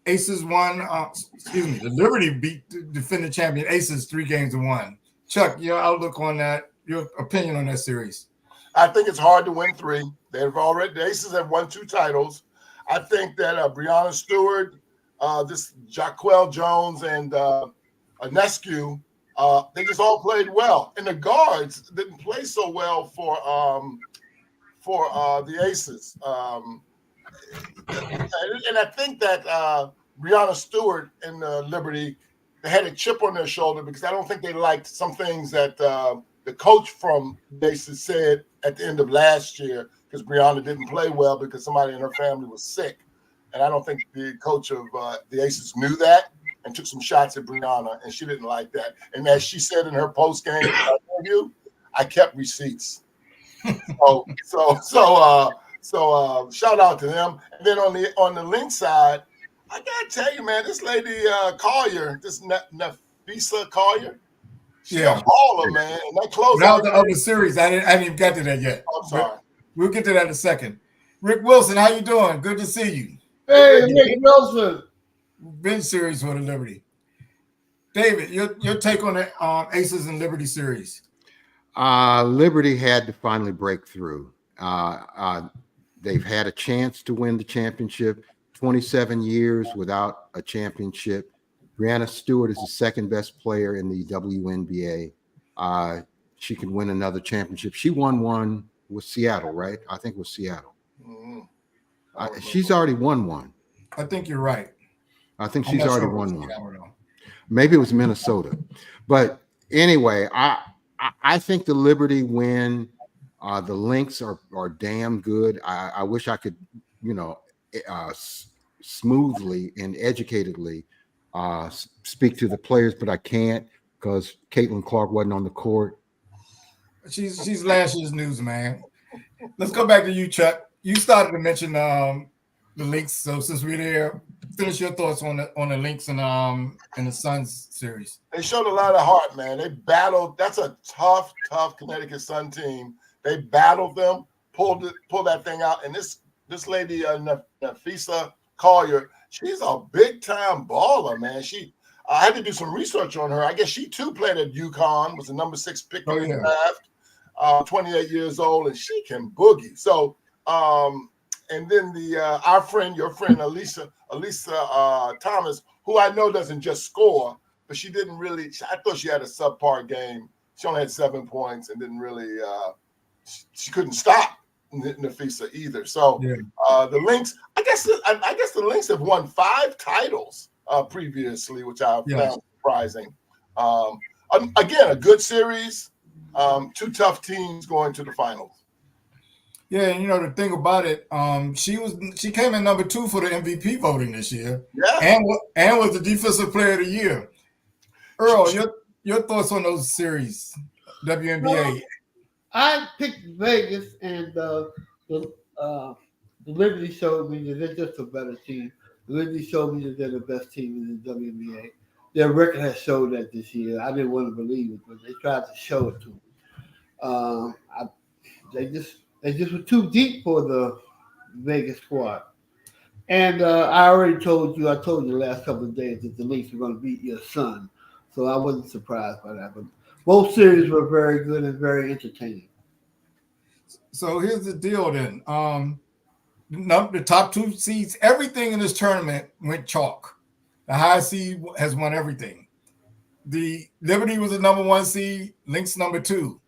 Aces won. The Liberty beat the defending champion Aces 3-1. Chuck, your outlook on that, your opinion on that series? I think it's hard to win 3. The Aces have won 2 titles. I think that Breonna Stewart, this Jaquel Jones, and Anescu, they just all played well. And the guards didn't play so well for the Aces. And I think that Breonna Stewart and Liberty, they had a chip on their shoulder because I don't think they liked some things that the coach from the Aces said at the end of last year, because Breonna didn't play well because somebody in her family was sick. And I don't think the coach of the Aces knew that and took some shots at Breonna, and she didn't like that. And as she said in her post-game interview, I kept receipts. So shout out to them. And then on the Lynx side, I gotta tell you, man, this lady Collier, this Nafisa Collier, she's a baller, man. And that close out the other series, I didn't even get to that yet. I'm sorry. We'll get to that in a second. Rick Wilson, how you doing? Good to see you. Hey, Rick Wilson. Bench series for the Liberty. David, your take on the Aces and Liberty series? Liberty had to finally break through. They've had a chance to win the championship. 27 years without a championship. Breonna Stewart is the second best player in the WNBA. She can win another championship. She won one with Seattle, right? I think it was Seattle. Mm-hmm. She's already won one. I think you're right. I think she's already won one. Maybe it was Minnesota. But anyway, I think the Liberty win. The Lynx are damn good. I wish I could, smoothly and educatedly speak to the players, but I can't because Caitlin Clark wasn't on the court. She's last year's news, man. Let's go back to you, Chuck. You started to mention the Lynx, so since we're there, finish your thoughts on the Lynx and the Suns series. They showed a lot of heart, man. They battled. That's a tough Connecticut Sun team. They battled them, pulled that thing out. And this lady, Nafisa Collier, she's a big time baller, man. I had to do some research on her. I guess she too played at UConn, was the number 6 pick in the draft, 28 years old, and she can boogie. So, and then your friend Elisa Thomas, who I know doesn't just score, but she didn't really. I thought she had a subpar game. She only had 7 points and didn't really. She couldn't stop Nafisa either. So the Lynx, I guess the Lynx have won 5 titles previously, which I found surprising. Again, a good series. 2 tough teams going to the finals. Yeah, and the thing about it, she came in number 2 for the MVP voting this year. Yeah, and was the Defensive Player of the Year. Earl, your thoughts on those series, WNBA? Well, I picked Vegas, and the Liberty showed me that they're just a better team. The Liberty showed me that they're the best team in the WNBA. Their record has showed that this year. I didn't want to believe it, but they tried to show it to me. They just were too deep for the Vegas squad. And I told you the last couple of days that the Lynx were going to beat your son. So I wasn't surprised by that. But both series were very good and very entertaining. So here's the deal then. The top 2 seeds, everything in this tournament went chalk. The high seed has won everything. The Liberty was the number 1 seed, Lynx number 2.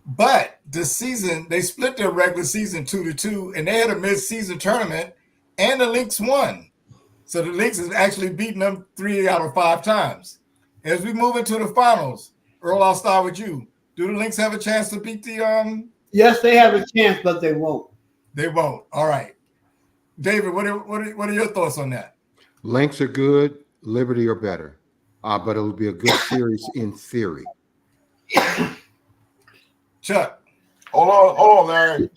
But this season, they split their regular season 2-2, and they had a mid-season tournament, and the Lynx won. So the Lynx has actually beaten them 3 out of 5 times. As we move into the finals, Earl, I'll start with you. Do the Lynx have a chance to beat the Yes, they have a chance, but they won't. They won't. All right. David, what are your thoughts on that? Lynx are good, Liberty are better. But it'll be a good series in theory. Chuck. Hold on, Larry.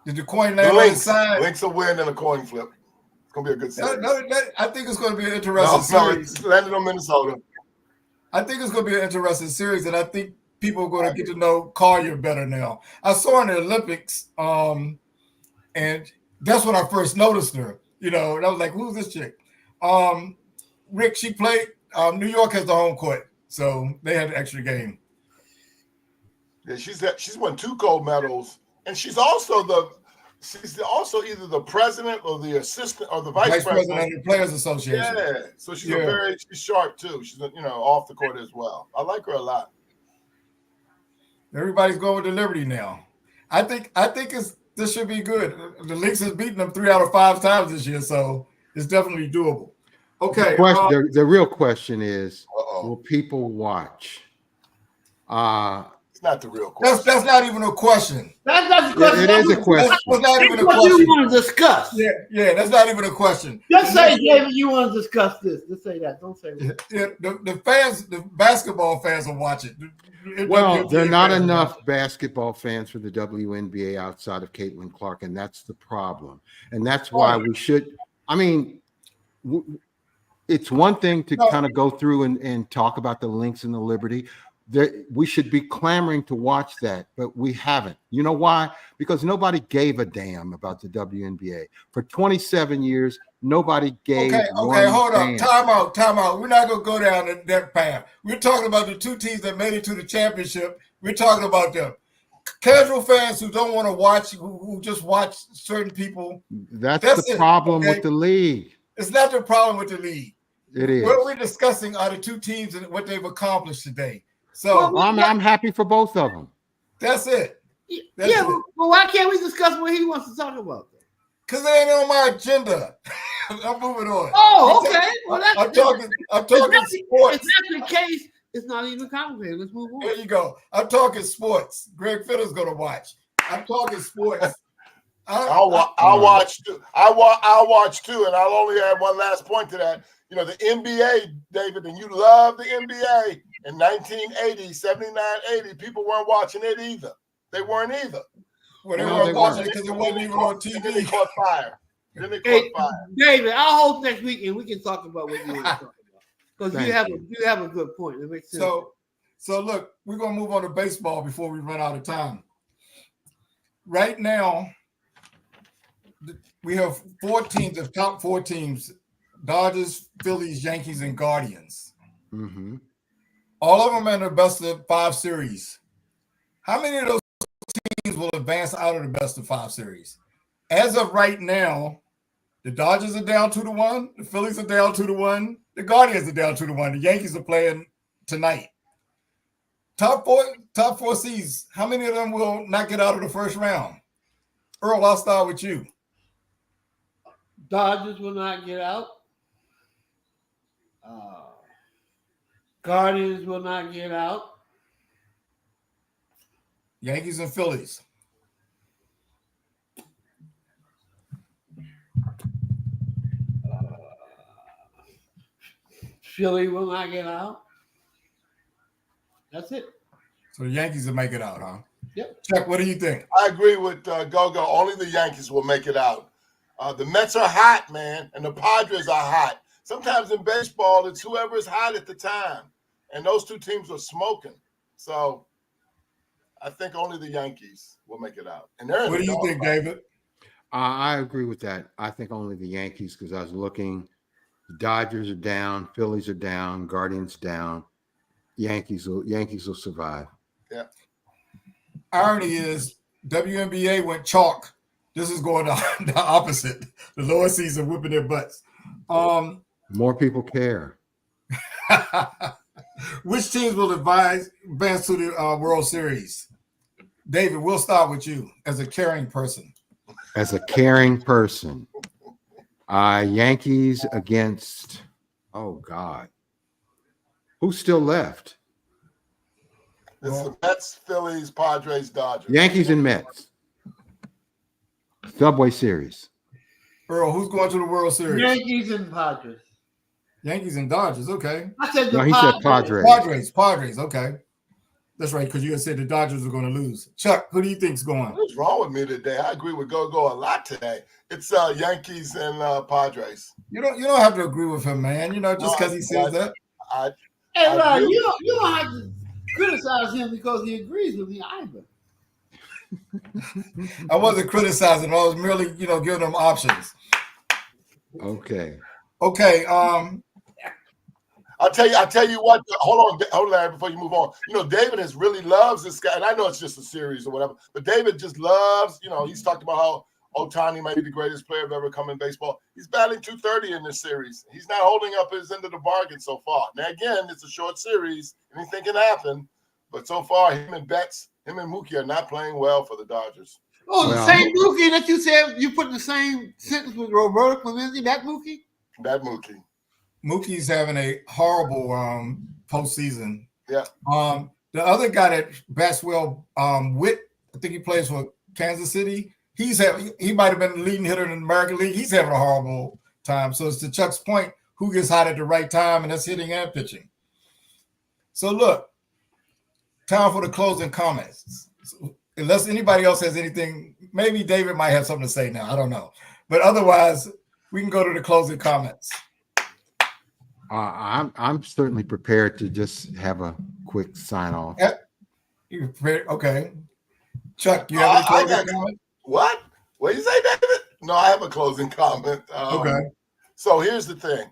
Did the coin land on the side? Lynx will win in a coin flip. It's gonna be a good series. I think it's going to be an interesting series. It's landed on Minnesota. I think it's going to be an interesting series, and I think people are going to get to know Collier better now. I saw her in the Olympics, and that's when I first noticed her. And I was like, "Who's this chick?" Rick, she played. New York has the home court, so they had an extra game. Yeah, she's won 2 gold medals, and she's also either the president or the assistant or the vice president of the Players Association. Yeah, so she's she's sharp too. She's off the court as well. I like her a lot. Everybody's going with the Liberty now. I think this should be good. The Lynx has beaten them 3 out of 5 times this year, so it's definitely doable. Okay. The real question is, will people watch? It's not the real question. That's not even a question. That's not the question. It is a question. That's not even a what question. you want to discuss. Yeah, that's not even a question. Just say, David, you want to discuss this. Just say that. Don't say that. Yeah, the basketball fans will watch it. Well, there are not enough basketball fans for the WNBA outside of Caitlin Clark, and that's the problem. And that's why we should. I mean, it's one thing to kind of go through and talk about the Lynx and the Liberty. We should be clamoring to watch that, but we haven't. You know why? Because nobody gave a damn about the WNBA. For 27 years, nobody gave hold on. Time out. We're not going to go down that path. We're talking about the 2 teams that made it to the championship. We're talking about them. Casual fans who don't want to watch, who just watch certain people. That's the problem with the league. It's not the problem with the league. It is. What we're discussing are the 2 teams and what they've accomplished today. So I'm happy for both of them. That's it. Well, why can't we discuss what he wants to talk about? Because it ain't on my agenda. I'm moving on. Oh, okay. Well, I'm talking sports. If that's the case, it's not even complicated. Let's move on. There you go. I'm talking sports. Greg Fitter's going to watch. I'm talking sports. I'll watch too. I'll watch too, and I'll only add one last point to that. The NBA, David, and you love the NBA. In 1980, 79, 80, people weren't watching it either. They weren't either. Well, they No, weren't they watching weren't. it because it wasn't even on And then they TV. caught fire. Hey, David, I'll host next week and we can talk about what you want to talk about. Because you have a good point. It makes sense. So look, we're gonna move on to baseball before we run out of time. Right now, we have 4 teams, the top 4 teams: Dodgers, Phillies, Yankees, and Guardians. Mm-hmm. All of them in the best of 5 series. How many of those teams will advance out of the best of 5 series? As of right now, the Dodgers are down 2-1. The Phillies are down 2-1. The Guardians are down 2-1. The Yankees are playing tonight. Top four seeds. How many of them will not get out of the first round? Earl, I'll start with you. Dodgers will not get out. Guardians will not get out. Yankees and Phillies. Philly will not get out. That's it. So the Yankees will make it out, huh? Yep. Chuck, what do you think? I agree with Gogo. Only the Yankees will make it out. The Mets are hot, man, and the Padres are hot. Sometimes in baseball, it's whoever is hot at the time. And those 2 teams are smoking. So I think only the Yankees will make it out. And they're in What do you think, David? I agree with that. I think only the Yankees, because I was looking. The Dodgers are down, Phillies are down, Guardians down. Yankees will survive. Yeah. Irony is WNBA went chalk. This is going the opposite. The lower seeds are whipping their butts. More people care. Which teams will advance to the World Series? David, we'll start with you as a caring person. As a caring person, Yankees against, oh God, who's still left? It's the Mets, Phillies, Padres, Dodgers. Yankees and Mets. Subway Series. Earl, who's going to the World Series? Yankees and Padres. Yankees and Dodgers, okay. I said No, he said Padres. Padres, okay. That's right, because you had said the Dodgers are going to lose. Chuck, who do you think's going? What's wrong with me today? I agree with Gogo a lot today. It's Yankees and Padres. You don't have to agree with him, man. Just because he says that. Hey, Ryan, you don't have to criticize him because he agrees with me either. I wasn't criticizing him. I was merely, giving him options. Okay. Okay. I'll tell you what. Hold on, Larry, before you move on. David loves this guy, and I know it's just a series or whatever, but David just loves. He's talked about how Ohtani might be the greatest player of ever come in baseball. He's batting .230 in this series. He's not holding up his end of the bargain so far. Now, again, it's a short series. Anything can happen, but so far, him and Mookie are not playing well for the Dodgers. Oh, the same Mookie that you said you put in the same sentence with Roberto Clemente. That Mookie. That Mookie. Mookie's having a horrible postseason. Yeah. The other guy that bats well, Witt, I think he plays for Kansas City. He might have been the leading hitter in the American League. He's having a horrible time. So it's to Chuck's point, who gets hot at the right time, and that's hitting and pitching. So look, time for the closing comments. So unless anybody else has anything, maybe David might have something to say now. I don't know. But otherwise, we can go to the closing comments. I'm certainly prepared to just have a quick sign off. You prepared? Okay. Chuck, you have any closing comment? What? What did you say, David? No, I have a closing comment. Okay. So here's the thing.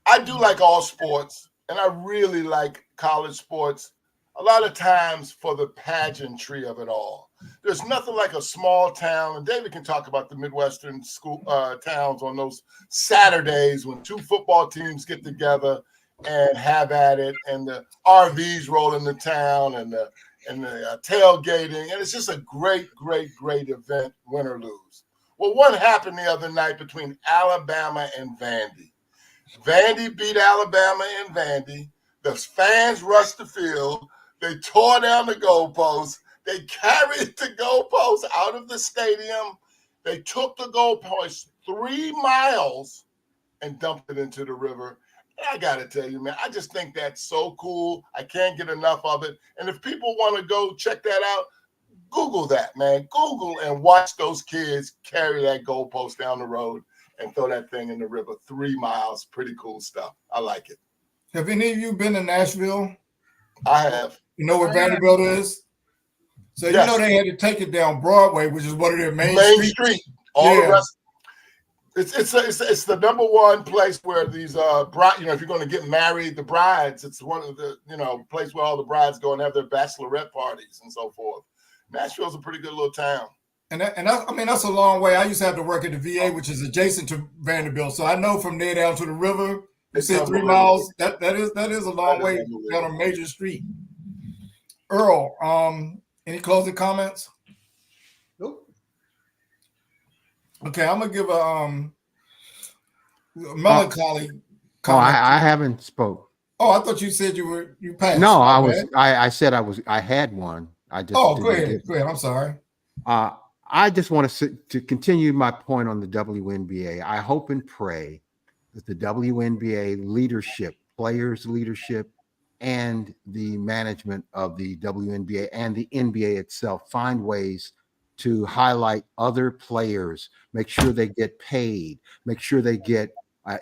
I do like all sports, and I really like college sports. A lot of times for the pageantry of it all. There's nothing like a small town, and David can talk about the Midwestern school towns on those Saturdays when 2 football teams get together and have at it, and the RVs roll into town, and the tailgating, and it's just a great, great, great event, win or lose. Well, what happened the other night between Alabama and Vandy? Vandy beat Alabama in Vandy. The fans rushed the field. They tore down the goalposts. They carried the goalposts out of the stadium. They took the goalposts 3 miles and dumped it into the river. I gotta tell you, man, I just think that's so cool. I can't get enough of it. And if people want to go check that out, Google that, man. Google and watch those kids carry that goalpost down the road and throw that thing in the river 3 miles. Pretty cool stuff. I like it. Have any of you been to Nashville? I have. You know where Vanderbilt is? So Yes. you know they had to take it down Broadway, which is one of their main Street. All Yeah. the rest. It's the number one place where these bride, if you're going to get married, the brides, it's one of the place where all the brides go and have their bachelorette parties and so forth. Nashville's a pretty good little town. And I mean that's a long way. I used to have to work at the VA, which is adjacent to Vanderbilt, so I know from there down to the river. You It's said 3 miles. That is a long way down a major street. Earl, any closing comments? Nope. Okay, I'm gonna give a melancholy Oh, comment. I haven't spoke. Oh, I thought you said you passed. No, My I was. bad. I said I had one. I just. Oh, didn't go ahead. get- Go ahead. I'm sorry. I just want to continue my point on the WNBA. I hope and pray that the WNBA leadership, players' leadership, and the management of the WNBA and the NBA itself find ways to highlight other players, make sure they get paid, make sure they get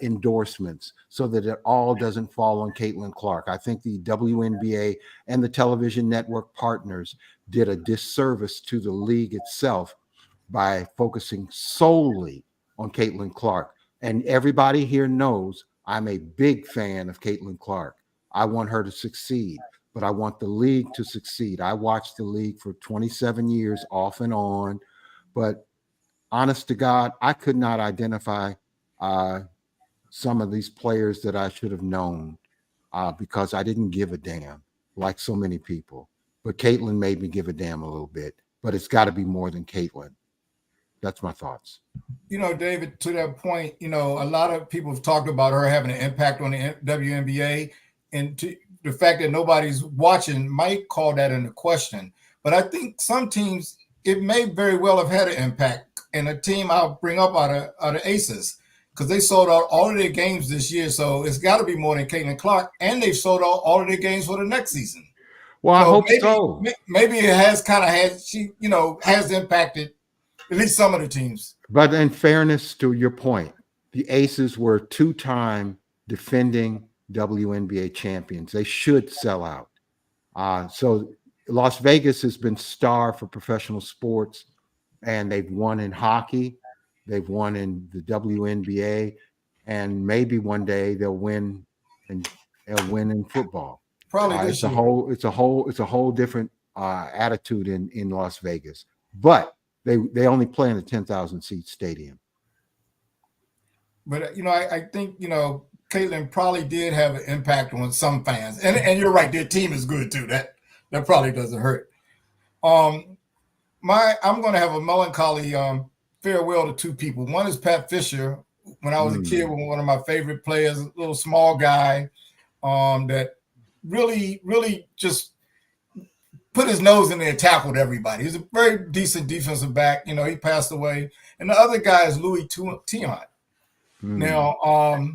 endorsements, so that it all doesn't fall on Caitlin Clark. I think the WNBA and the television network partners did a disservice to the league itself by focusing solely on Caitlin Clark. And everybody here knows I'm a big fan of Caitlin Clark. I want her to succeed, but I want the league to succeed. I watched the league for 27 years off and on, but honest to God, I could not identify some of these players that I should have known because I didn't give a damn like so many people. But Caitlin made me give a damn a little bit, but it's got to be more than Caitlin. That's my thoughts. David, to that point, a lot of people have talked about her having an impact on the WNBA, and the fact that nobody's watching might call that into question. But I think some teams, it may very well have had an impact. And a team I'll bring up out of Aces, because they sold out all of their games this year. So it's got to be more than Caitlin Clark. And they've sold out all of their games for the next season. Well, I hope maybe, so. Maybe it has kind of has impacted at least some of the teams. But in fairness to your point, the Aces were 2-time defending WNBA champions. They should sell out. So Las Vegas has been star for professional sports, and they've won in hockey. They've won in the WNBA, and maybe one day they'll win in football. Probably this It's a whole different attitude in Las Vegas. But they only play in a 10,000 seat stadium. But I think Caitlin probably did have an impact on some fans, and you're right, their team is good too. That probably doesn't hurt. I'm going to have a melancholy farewell to two people. One is Pat Fisher. When I was a kid, one of my favorite players, a little small guy that really, really just put his nose in there and tackled everybody. He's a very decent defensive back. He passed away. And the other guy is Louis Tiant. Now,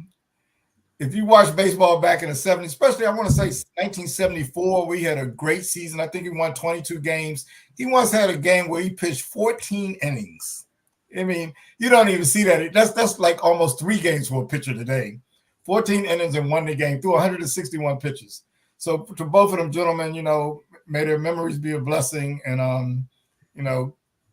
if you watch baseball back in the 70s, especially I want to say 1974, we had a great season. I think he won 22 games. He once had a game where he pitched 14 innings. I mean, you don't even see that. That's like almost 3 games for a pitcher today. 14 innings and won the game through 161 pitches. So to both of them gentlemen, may their memories be a blessing, and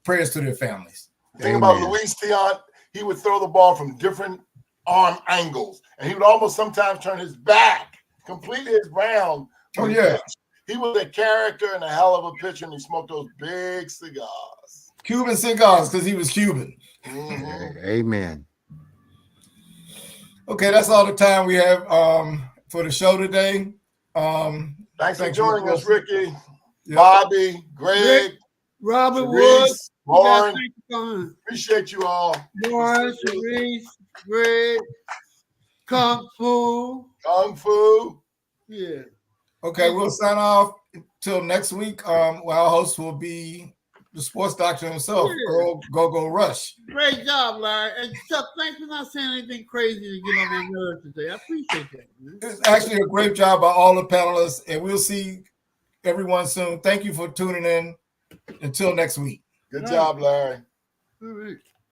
prayers to their families. The thing about Luis Tiant, he would throw the ball from different arm angles, and he would almost sometimes turn his back, completely his round. Oh yeah, he was a character and a hell of a pitcher, and he smoked those big cigars. Cuban cigars, because he was Cuban. Mm-hmm. Amen. Okay, that's all the time we have for the show today. Thanks for joining us, Ricky, Yep. Bobby, Greg, Robert Sharice, Wood, Lauren. Appreciate you all. Lauren, Sharice, Greg, Kung Fu. Yeah. Okay, we'll sign off until next week. Our host will be the sports doctor himself, Yeah. Earl Go-Go Rush. Great job, Larry. And Chuck, thanks for not saying anything crazy to get on my nerves today. I appreciate that, man. It's actually a great job by all the panelists, and we'll see everyone soon. Thank you for tuning in. Until next week. Good job, Larry. All right.